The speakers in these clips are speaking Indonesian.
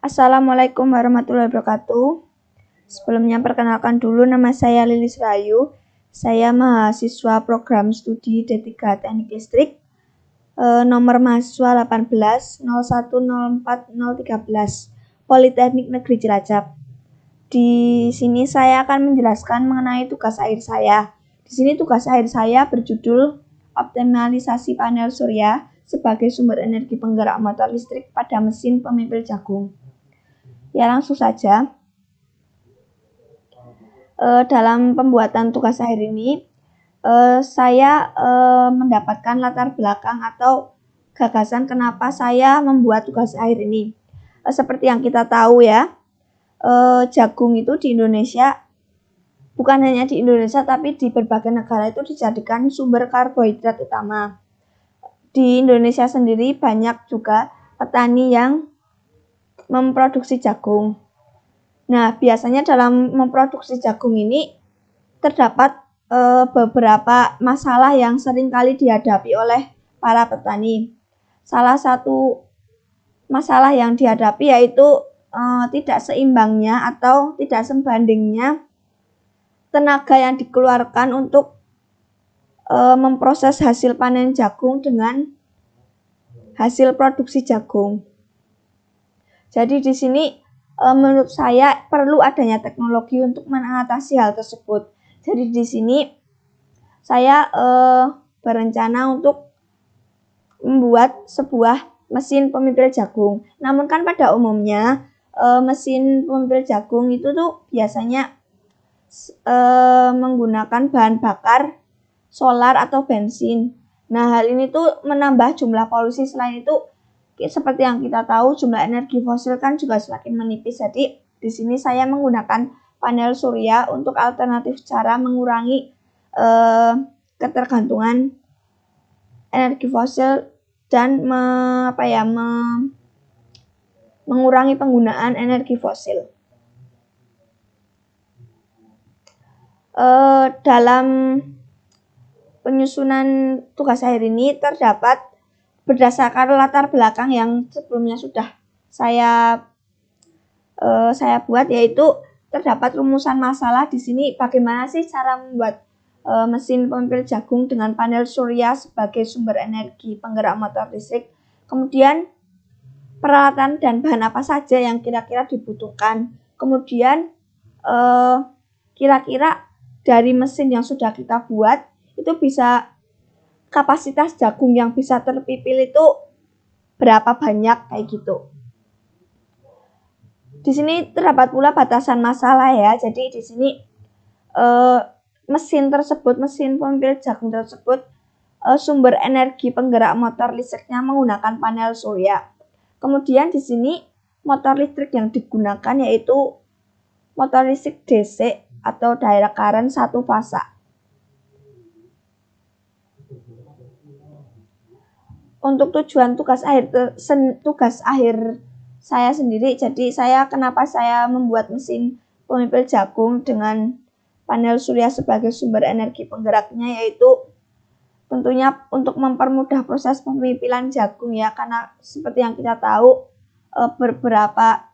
Assalamualaikum warahmatullahi wabarakatuh. Sebelumnya perkenalkan dulu, nama saya Lilis Rayu. Saya mahasiswa program studi D3 Teknik Listrik, nomor mahasiswa 18 01 04 013, Politeknik Negeri Cilacap. Di sini saya akan menjelaskan mengenai tugas akhir saya. Di sini tugas akhir saya berjudul optimalisasi panel surya sebagai sumber energi penggerak motor listrik pada mesin pemipil jagung. Ya, langsung saja. Dalam pembuatan tugas akhir ini, saya mendapatkan latar belakang atau gagasan kenapa saya membuat tugas akhir ini. Seperti yang kita tahu ya, jagung itu di Indonesia, bukan hanya di Indonesia tapi di berbagai negara itu dijadikan sumber karbohidrat utama. Di Indonesia sendiri banyak juga petani yang memproduksi jagung. Nah, biasanya dalam memproduksi jagung ini terdapat beberapa masalah yang sering kali dihadapi oleh para petani. Salah satu masalah yang dihadapi yaitu tidak seimbangnya atau tidak sebandingnya tenaga yang dikeluarkan untuk memproses hasil panen jagung dengan hasil produksi jagung. Jadi di sini menurut saya perlu adanya teknologi untuk mengatasi hal tersebut. Jadi di sini saya berencana untuk membuat sebuah mesin pemipil jagung. Namun kan pada umumnya mesin pemipil jagung itu tuh biasanya menggunakan bahan bakar solar atau bensin. Nah, hal ini tuh menambah jumlah polusi. Selain itu, seperti yang kita tahu, jumlah energi fosil kan juga semakin menipis. Jadi, di sini saya menggunakan panel surya untuk alternatif cara mengurangi ketergantungan energi fosil dan mengurangi penggunaan energi fosil. Dalam penyusunan tugas akhir ini terdapat berdasarkan latar belakang yang sebelumnya sudah saya buat, yaitu terdapat rumusan masalah di sini bagaimana sih cara membuat mesin pemipil jagung dengan panel surya sebagai sumber energi penggerak motor listrik. Kemudian peralatan dan bahan apa saja yang kira-kira dibutuhkan. Kemudian kira-kira dari mesin yang sudah kita buat itu bisa kapasitas jagung yang bisa terpipil itu berapa banyak, kayak gitu. Di sini terdapat pula batasan masalah ya. Jadi di sini mesin pemipil jagung tersebut sumber energi penggerak motor listriknya menggunakan panel surya. Kemudian di sini motor listrik yang digunakan yaitu motor listrik DC atau direct current satu fasa. Untuk tujuan tugas akhir saya sendiri, jadi kenapa saya membuat mesin pemipil jagung dengan panel surya sebagai sumber energi penggeraknya, yaitu tentunya untuk mempermudah proses pemipilan jagung ya, karena seperti yang kita tahu beberapa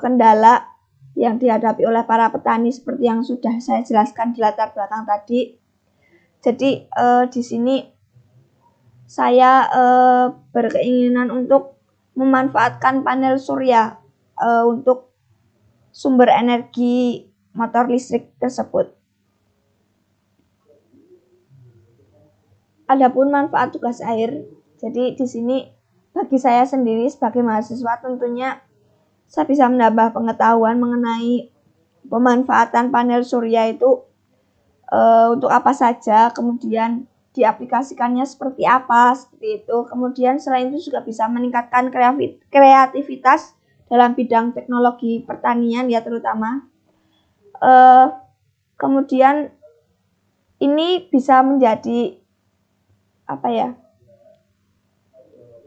kendala yang dihadapi oleh para petani seperti yang sudah saya jelaskan di latar belakang tadi. Jadi di sini saya berkeinginan untuk memanfaatkan panel surya untuk sumber energi motor listrik tersebut. Adapun manfaat tugas akhir, jadi di sini bagi saya sendiri sebagai mahasiswa tentunya saya bisa menambah pengetahuan mengenai pemanfaatan panel surya itu untuk apa saja, kemudian diaplikasikannya seperti apa, seperti itu. Kemudian selain itu juga bisa meningkatkan kreativitas dalam bidang teknologi pertanian ya terutama. Kemudian ini bisa menjadi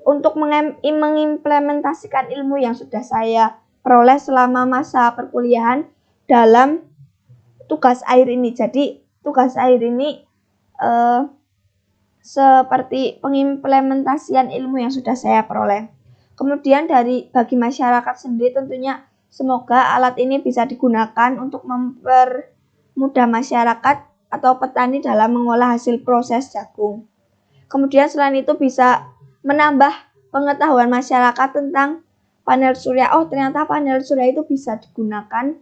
untuk mengimplementasikan ilmu yang sudah saya peroleh selama masa perkuliahan dalam tugas akhir ini. Jadi tugas akhir ini seperti pengimplementasian ilmu yang sudah saya peroleh. Kemudian bagi masyarakat sendiri tentunya semoga alat ini bisa digunakan untuk mempermudah masyarakat atau petani dalam mengolah hasil proses jagung. Kemudian selain itu bisa menambah pengetahuan masyarakat tentang panel surya. Oh, ternyata panel surya itu bisa digunakan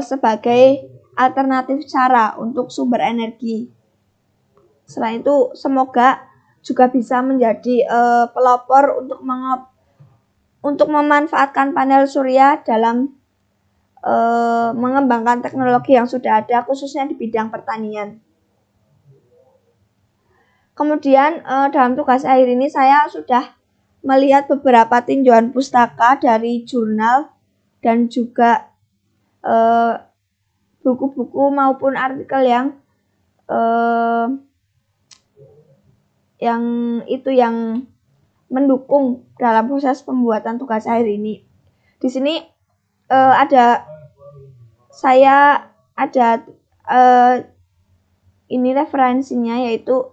sebagai alternatif cara untuk sumber energi. Selain itu, semoga juga bisa menjadi pelopor untuk memanfaatkan panel surya dalam mengembangkan teknologi yang sudah ada, khususnya di bidang pertanian. Kemudian dalam tugas akhir ini saya sudah melihat beberapa tinjauan pustaka dari jurnal dan juga buku-buku maupun artikel yang mendukung dalam proses pembuatan tugas akhir ini. Di sini ini referensinya, yaitu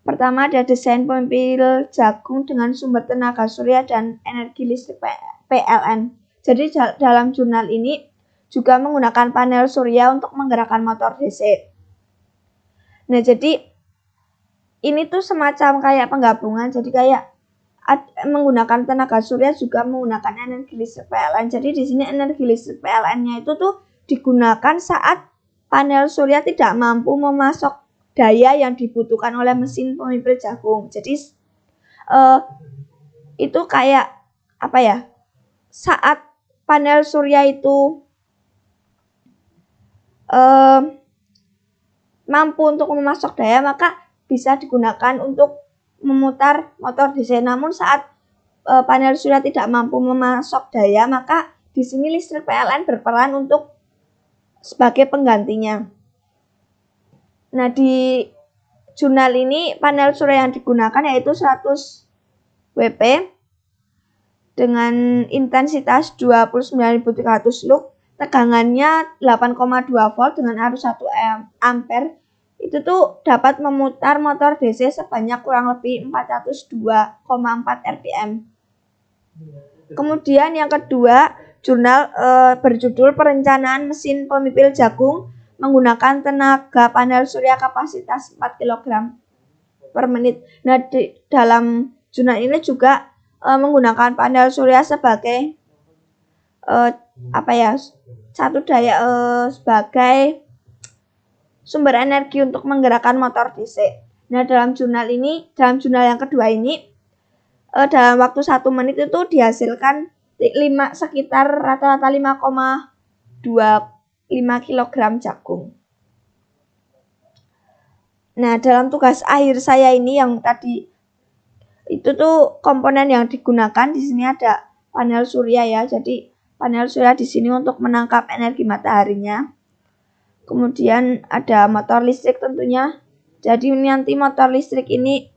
pertama ada desain pemipil jagung dengan sumber tenaga surya dan energi listrik PLN. Jadi dalam jurnal ini juga menggunakan panel surya untuk menggerakkan motor DC. Nah, jadi ini tuh semacam kayak penggabungan, jadi kayak menggunakan tenaga surya juga menggunakan energi listrik PLN. Jadi di sini energi listrik PLN-nya itu tuh digunakan saat panel surya tidak mampu memasok daya yang dibutuhkan oleh mesin pemipil jagung. Jadi itu kayak apa ya? Saat panel surya itu mampu untuk memasok daya, maka bisa digunakan untuk memutar motor DC. Namun saat panel surya tidak mampu memasok daya, maka di sini listrik PLN berperan untuk sebagai penggantinya. Nah, di jurnal ini panel surya yang digunakan yaitu 100 WP dengan intensitas 29.300 lux, tegangannya 8,2 volt dengan arus 1 ampere. Itu tuh dapat memutar motor DC sebanyak kurang lebih 402,4 rpm. Kemudian yang kedua, jurnal berjudul Perencanaan Mesin Pemipil Jagung menggunakan tenaga panel surya kapasitas 4 kg per menit. Nah, dalam jurnal ini juga menggunakan panel surya sebagai sebagai sumber energi untuk menggerakkan motor DC. Nah, dalam jurnal yang kedua ini, dalam waktu 1 menit itu dihasilkan sekitar rata-rata 5,25 kg jagung. Nah, dalam tugas akhir saya ini yang tadi itu tuh komponen yang digunakan di sini ada panel surya ya. Jadi panel surya di sini untuk menangkap energi mataharinya. Kemudian ada motor listrik tentunya. Jadi nanti motor listrik ini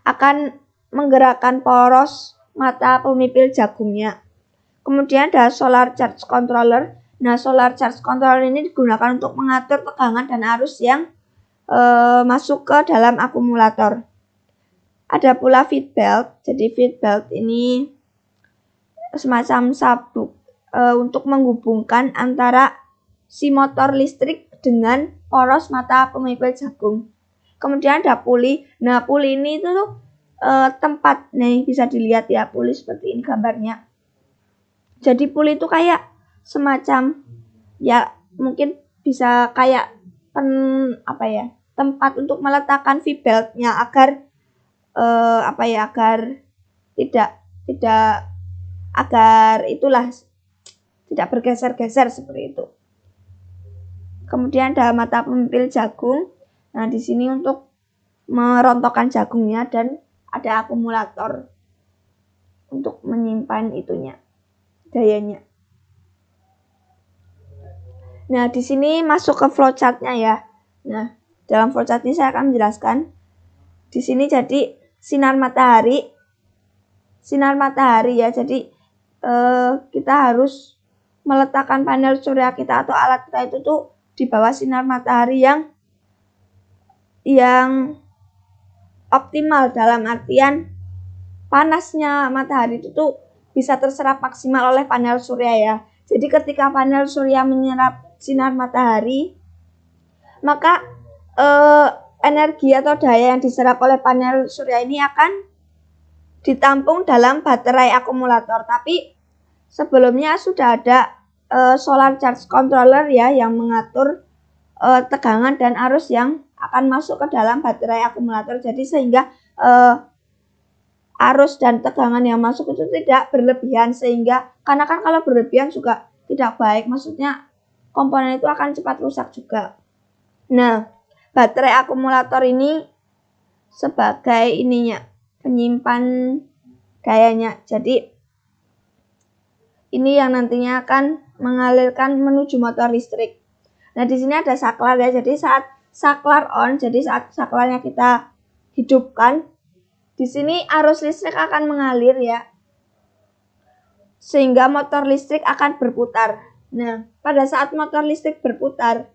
akan menggerakkan poros mata pemipil jagungnya. Kemudian ada solar charge controller. Nah, solar charge controller ini digunakan untuk mengatur tegangan dan arus yang masuk ke dalam akumulator. Ada pula feed belt. Jadi feed belt ini semacam sabuk untuk menghubungkan antara si motor listrik dengan poros mata pemipil jagung. Kemudian ada puli. Nah, puli ini itu tempat. Nih, bisa dilihat ya puli seperti ini gambarnya. Jadi puli itu kayak semacam ya mungkin bisa kayak tempat untuk meletakkan feed beltnya agar tidak bergeser-geser seperti itu. Kemudian ada mata pemipil jagung. Nah, di sini untuk merontokkan jagungnya dan ada akumulator untuk menyimpan dayanya. Nah, di sini masuk ke flowchart-nya ya. Nah, dalam flowchart ini saya akan menjelaskan. Di sini jadi sinar matahari ya. Jadi kita harus meletakkan panel surya kita atau alat kita itu tuh di bawah sinar matahari yang optimal, dalam artian panasnya matahari itu tuh bisa terserap maksimal oleh panel surya ya. Jadi ketika panel surya menyerap sinar matahari, maka energi atau daya yang diserap oleh panel surya ini akan ditampung dalam baterai akumulator. Tapi sebelumnya sudah ada solar charge controller ya yang mengatur tegangan dan arus yang akan masuk ke dalam baterai akumulator. Jadi sehingga arus dan tegangan yang masuk itu tidak berlebihan, sehingga karena kan kalau berlebihan juga tidak baik, maksudnya komponen itu akan cepat rusak juga. Nah, baterai akumulator ini sebagai ininya penyimpan dayanya. Jadi ini yang nantinya akan mengalirkan menuju motor listrik. Nah, di sini ada saklar ya. Jadi saat saklar on, jadi saat saklarnya kita hidupkan, di sini arus listrik akan mengalir ya. Sehingga motor listrik akan berputar. Nah, pada saat motor listrik berputar,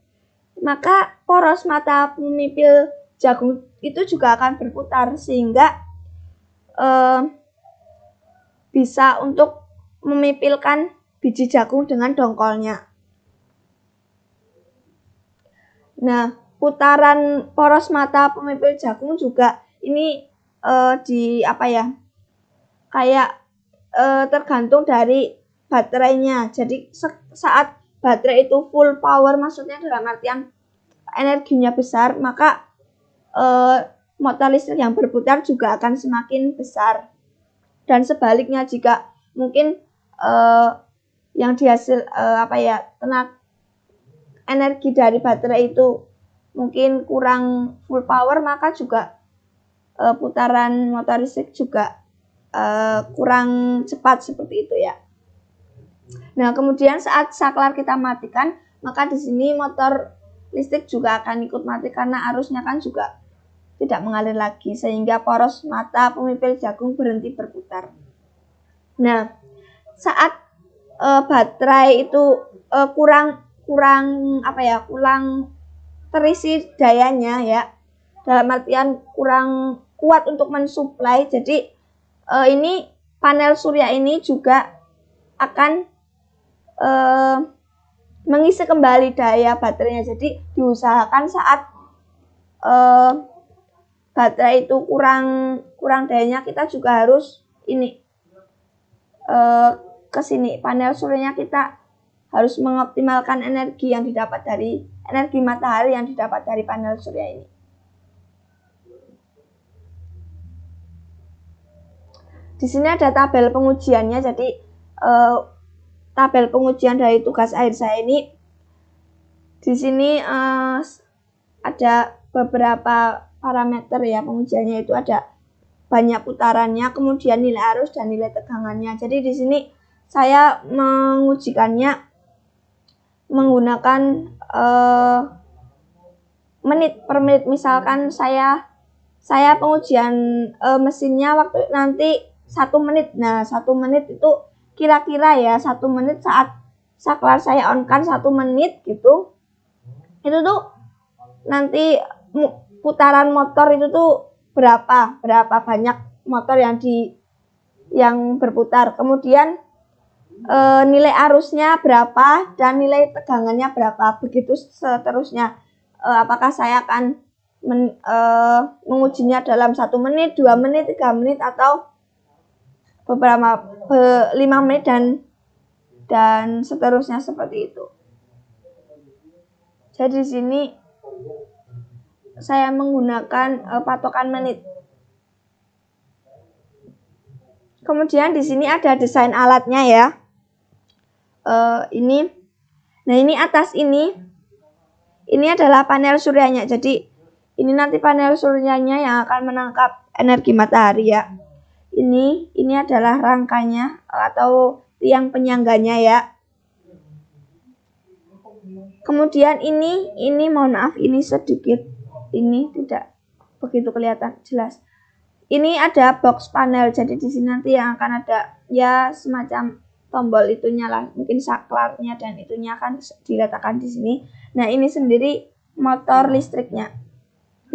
maka poros mata pemipil jagung itu juga akan berputar sehingga bisa untuk memipilkan biji jagung dengan dongkolnya. Nah, putaran poros mata pemipil jagung juga ini kayak tergantung dari baterainya. Jadi saat baterai itu full power, maksudnya dalam artian energinya besar, maka motor listrik yang berputar juga akan semakin besar. Dan sebaliknya, jika mungkin yang dihasil tenaga energi dari baterai itu mungkin kurang full power, maka juga putaran motor listrik juga kurang cepat seperti itu ya. Nah, kemudian saat saklar kita matikan, maka di sini motor listrik juga akan ikut mati karena arusnya kan juga tidak mengalir lagi, sehingga poros mata pemipil jagung berhenti berputar. Nah, saat baterai itu kurang terisi dayanya ya, dalam artian kurang kuat untuk mensuplai, jadi ini panel surya ini juga akan mengisi kembali daya baterainya. Jadi diusahakan saat baterai itu kurang dayanya, kita juga harus ke sini panel suryanya kita harus mengoptimalkan energi matahari yang didapat dari panel surya ini. Di sini ada tabel pengujiannya. Jadi tabel pengujian dari tugas akhir saya ini, di sini ada beberapa parameter ya pengujiannya, itu ada banyak putarannya, kemudian nilai arus dan nilai tegangannya. Jadi di sini saya mengujikannya menggunakan menit per menit. Misalkan saya pengujian mesinnya waktu nanti 1 menit. Nah, 1 menit itu kira-kira ya 1 menit saat saklar saya on kan 1 menit gitu. Itu tuh nanti putaran motor itu tuh berapa banyak motor yang berputar. Kemudian nilai arusnya berapa dan nilai tegangannya berapa, begitu seterusnya. Apakah saya akan mengujinya dalam 1 menit, 2 menit, 3 menit, atau beberapa 5 menit dan seterusnya seperti itu. Jadi di sini saya menggunakan patokan menit. Kemudian di sini ada desain alatnya ya. Ini atas ini adalah panel suryanya. Jadi ini nanti panel suryanya yang akan menangkap energi matahari ya. Ini adalah rangkanya atau tiang penyangganya ya. Kemudian ini mohon maaf, ini sedikit, ini tidak begitu kelihatan jelas. Ini ada box panel. Jadi di sini nanti yang akan ada ya semacam tombol itunya lah, mungkin saklarnya dan itunya akan diletakkan di sini. Nah, ini sendiri motor listriknya.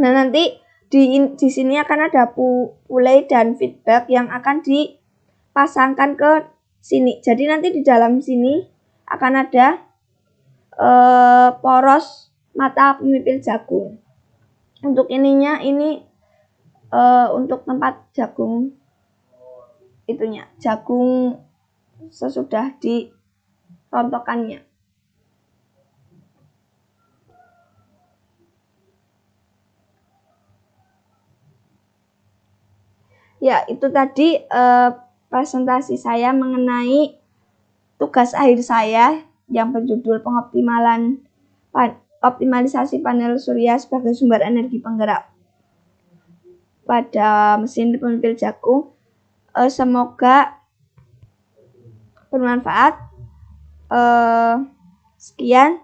Nah, nanti di sini akan ada play dan feedback yang akan dipasangkan ke sini. Jadi nanti di dalam sini akan ada poros mata pemipil jagung. Untuk ininya ini untuk tempat jagung jagung sesudah dirontokannya. Ya, itu tadi presentasi saya mengenai tugas akhir saya yang berjudul optimalisasi panel surya sebagai sumber energi penggerak pada mesin pemipil jagung. Semoga bermanfaat. Sekian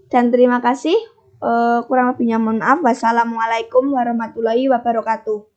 dan terima kasih. Kurang lebihnya mohon maaf. Wassalamualaikum warahmatullahi wabarakatuh.